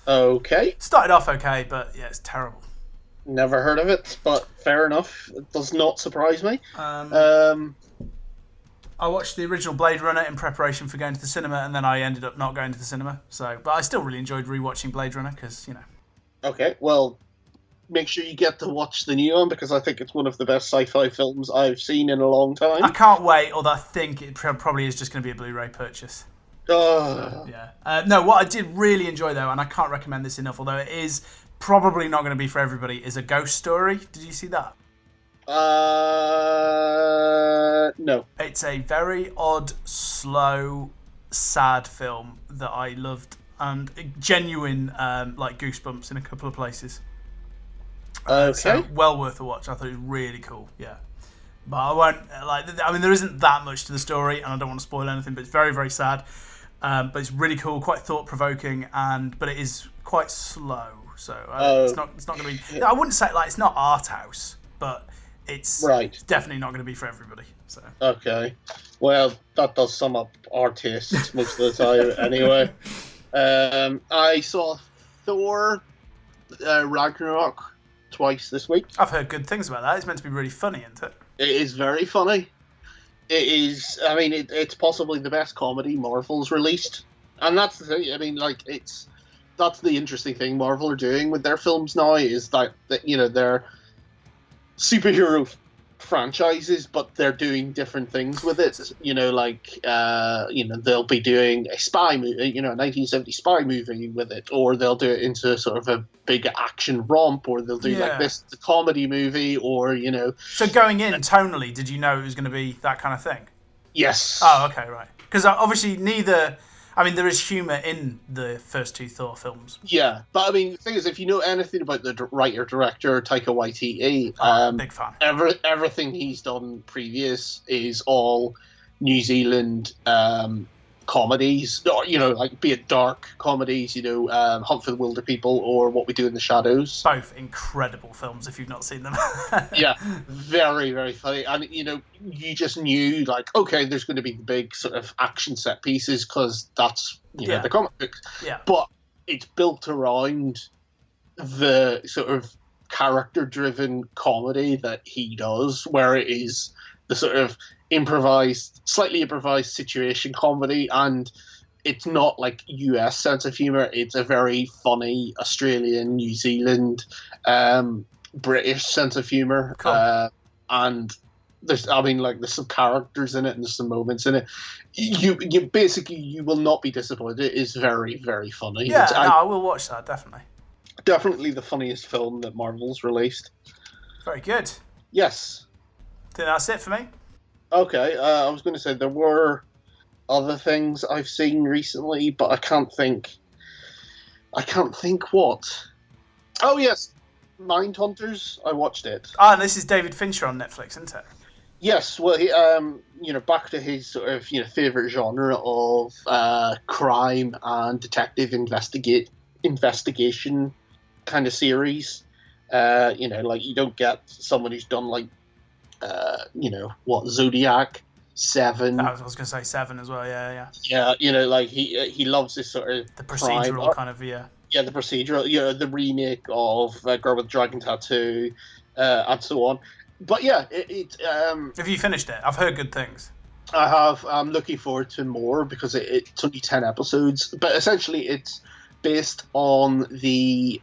Okay. Started off okay, but yeah, it's terrible. Never heard of it, but fair enough. It does not surprise me. I watched the original Blade Runner in preparation for going to the cinema, and then I ended up not going to the cinema. But I still really enjoyed rewatching Blade Runner because, Okay, well, make sure you get to watch the new one, because I think it's one of the best sci-fi films I've seen in a long time. I can't wait, although I think it probably is just going to be a Blu-ray purchase. Yeah. No, what I did really enjoy, though, and I can't recommend this enough, although it is probably not going to be for everybody, is A Ghost Story. Did you see that? No. It's a very odd, slow, sad film that I loved, and genuine like goosebumps in a couple of places. Okay. So well worth a watch. I thought it was really cool. Yeah. But I won't there isn't that much to the story, and I don't want to spoil anything, but it's very, very sad. But it's really cool, quite thought-provoking, but it is quite slow. So it's not going to be. I wouldn't say it's not art house, but it's definitely not going to be for everybody. So okay, well that does sum up our tastes most of the time. Anyway, I saw Thor Ragnarok twice this week. I've heard good things about that. It's meant to be really funny, isn't it? It is very funny. It is. I mean, it's possibly the best comedy Marvel's released, and that's the thing. I mean, that's the interesting thing Marvel are doing with their films now, is that they're superhero franchises, but they're doing different things with it. They'll be doing a spy movie, a 1970s spy movie with it, or they'll do it into sort of a big action romp, or they'll do the comedy movie, or So going in tonally, did you know it was going to be that kind of thing? Yes. Oh, okay, right. Because obviously neither. I mean, there is humour in the first two Thor films. Yeah, but I mean, the thing is, if you know anything about the writer-director Taika Waititi, big fan. Everything he's done previous is all New Zealand comedies, or, like be it dark comedies, Hunt for the Wilder People or What We Do in the Shadows. Both incredible films if you've not seen them. Yeah, very, very funny. And, you just knew, like, okay, there's going to be the big sort of action set pieces because that's, the comic books. Yeah. But it's built around the sort of character-driven comedy that he does, where it is the sort of slightly improvised situation comedy, and it's not like US sense of humor. It's a very funny Australian, New Zealand, British sense of humor. Cool. And there's some characters in it and there's some moments in it. You basically, you will not be disappointed. It is very, very funny. Yeah, I will watch that, definitely. Definitely the funniest film that Marvel's released. Very good. Yes. I think that's it for me. Okay, I was going to say there were other things I've seen recently, but I can't think what. Oh yes, Mindhunters. I watched it. And this is David Fincher on Netflix, isn't it? Yes, well, he, back to his sort of favorite genre of crime and detective investigation kind of series. Like you don't get someone who's done like. Zodiac, Seven. I was going to say Seven as well. Yeah. Yeah, like he loves this sort of the procedural kind of Yeah, the procedural. The remake of Girl with the Dragon Tattoo, and so on. But yeah, Have you finished it? I've heard good things. I have. I'm looking forward to more because it's only 10 episodes. But essentially, it's based on the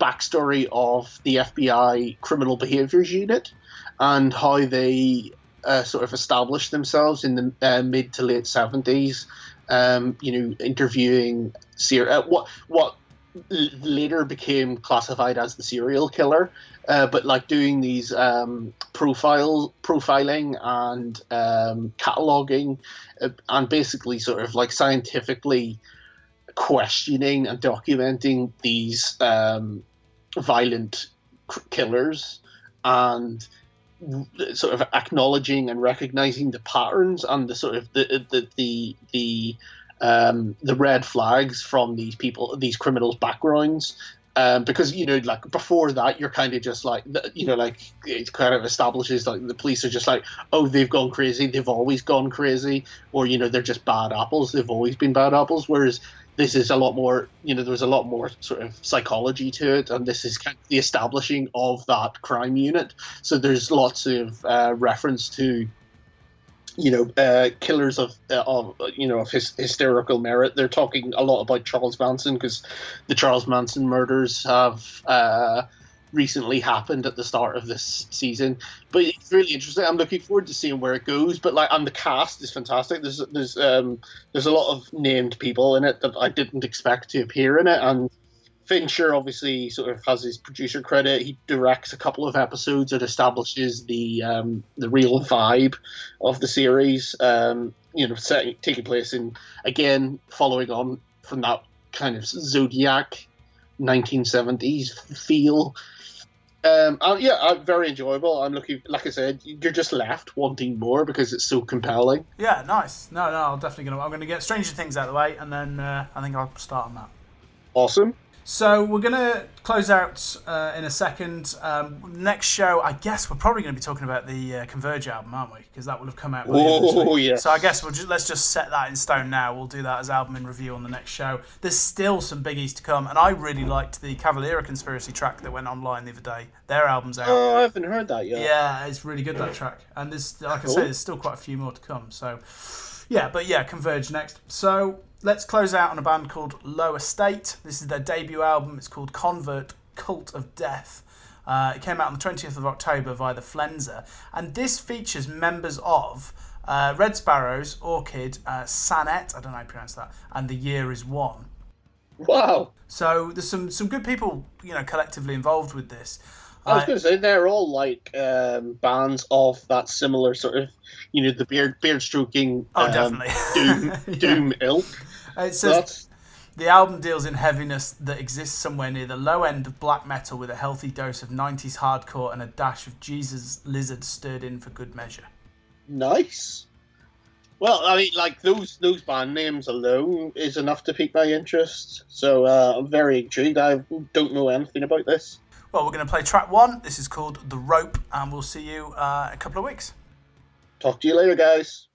backstory of the FBI Criminal Behaviors Unit and how they sort of established themselves in the mid to late 70s. Interviewing what later became classified as the serial killer, but like doing these profiling and cataloging, and basically sort of like scientifically questioning and documenting these violent killers and sort of acknowledging and recognizing the patterns and the sort of the red flags from these people, these criminals' backgrounds. Because like before that, you're kind of just like like it kind of establishes like the police are just like, oh, they've gone crazy, they've always gone crazy, or they're just bad apples, they've always been bad apples. Whereas this is a lot more, there's a lot more sort of psychology to it, and this is kind of the establishing of that crime unit. So there's lots of reference to killers of hysterical merit. They're talking a lot about Charles Manson because the Charles Manson murders have recently happened at the start of this season. But it's really interesting. I'm looking forward to seeing where it goes. But and the cast is fantastic. There's a lot of named people in it that I didn't expect to appear in it, and Fincher obviously sort of has his producer credit. He directs a couple of episodes. It establishes the real vibe of the series. Taking place in, again, following on from that kind of Zodiac 1970s feel. Very enjoyable. I'm looking, like I said, you're just left wanting more because it's so compelling. Yeah, nice. No, I'm gonna get Stranger Things out of the way, and then I think I'll start on that. Awesome. So we're going to close out in a second. Next show, I guess we're probably going to be talking about the Converge album, aren't we? Because that will have come out earlier this week. Yeah. So I guess let's just set that in stone now. We'll do that as album in review on the next show. There's still some biggies to come, and I really liked the Cavalera Conspiracy track that went online the other day. Their album's out. Oh, I haven't heard that yet. Yeah, it's really good, that track. And there's, like I say, there's still quite a few more to come. So, Converge next. So let's close out on a band called Low Estate. This is their debut album. It's called Convert Cult of Death. It came out on the 20th of October via the Flenser. And this features members of Red Sparrows, Orchid, Sanet, I don't know how you pronounce that, and The Year Is One. Wow. So there's some good people, collectively involved with this. I was going to say, they're all like bands of that similar sort of, the beard stroking definitely. doom ilk. It says the album deals in heaviness that exists somewhere near the low end of black metal with a healthy dose of 90s hardcore and a dash of Jesus Lizard stirred in for good measure. Nice. Well, I mean, like those band names alone is enough to pique my interest. So I'm very intrigued. I don't know anything about this. Well, we're going to play track 1. This is called The Rope, and we'll see you in a couple of weeks. Talk to you later, guys.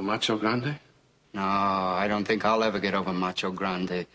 Macho Grande? No, I don't think I'll ever get over Macho Grande.